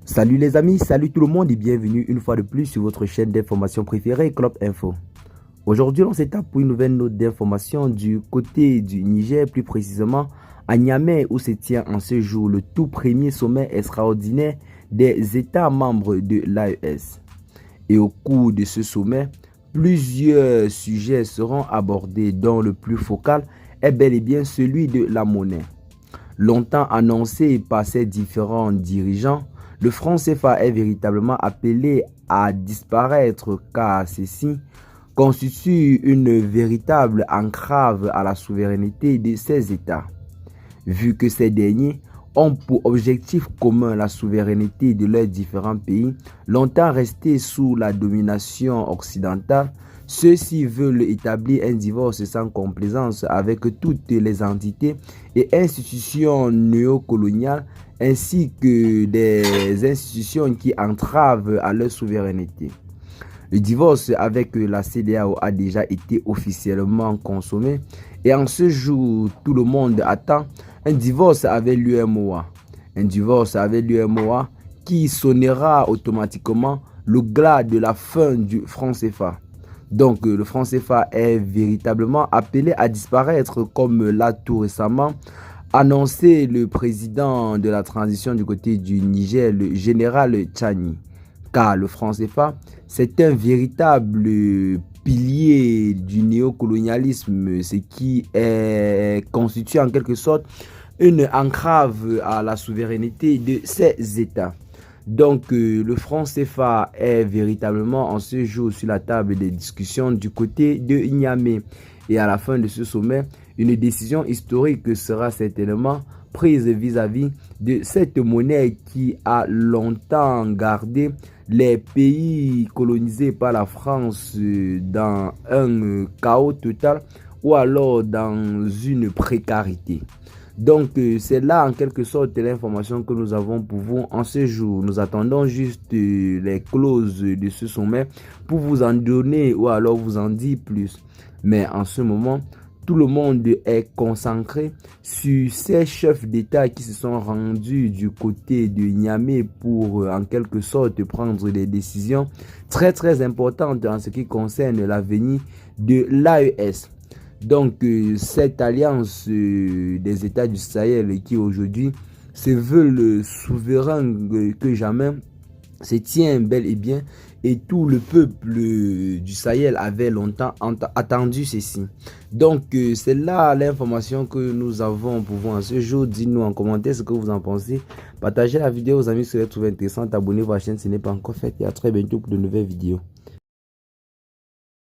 Salut les amis, salut tout le monde et bienvenue une fois de plus sur votre chaîne d'information préférée, Club Info. Aujourd'hui, on s'étape pour une nouvelle note d'information du côté du Niger, plus précisément à Niamey où se tient en ce jour le tout premier sommet extraordinaire des États membres de l'AES. Et au cours de ce sommet, plusieurs sujets seront abordés dont le plus focal est bel et bien celui de la monnaie. Longtemps annoncé par ses différents dirigeants, le franc CFA est véritablement appelé à disparaître car ceci constitue une véritable entrave à la souveraineté de ces États. Vu que ces derniers ont pour objectif commun la souveraineté de leurs différents pays, longtemps restés sous la domination occidentale, ceux-ci veulent établir un divorce sans complaisance avec toutes les entités et institutions néocoloniales ainsi que des institutions qui entravent à leur souveraineté. Le divorce avec la CEDEAO a déjà été officiellement consommé et en ce jour, tout le monde attend un divorce avec l'UEMOA. Un divorce avec l'UEMOA qui sonnera automatiquement le glas de la fin du franc CFA. Donc le franc CFA est véritablement appelé à disparaître comme l'a tout récemment annoncé le président de la transition du côté du Niger, le général Tchani. Car le franc CFA, c'est un véritable pilier du néocolonialisme, ce qui est constitué en quelque sorte une entrave à la souveraineté de ces États. Donc le franc CFA est véritablement en ce jour sur la table des discussions du côté de Niamey. Et à la fin de ce sommet, une décision historique sera certainement prise vis-à-vis de cette monnaie qui a longtemps gardé les pays colonisés par la France dans un chaos total ou alors dans une précarité. Donc c'est là en quelque sorte l'information que nous avons pour vous en ce jour. Nous attendons juste les clauses de ce sommet pour vous en donner ou alors vous en dire plus. Mais en ce moment, tout le monde est concentré sur ces chefs d'État qui se sont rendus du côté de Niamey pour en quelque sorte prendre des décisions très importantes en ce qui concerne l'avenir de l'AES. Donc cette alliance des États du Sahel qui aujourd'hui se veulent souverains que jamais se tient bel et bien et tout le peuple du Sahel avait longtemps attendu ceci. Donc c'est là l'information que nous avons pour vous en ce jour. Dites-nous en commentaire ce que vous en pensez. Partagez la vidéo aux amis si vous la trouvez intéressante. Abonnez-vous à la chaîne si ce n'est pas encore fait et à très bientôt pour de nouvelles vidéos.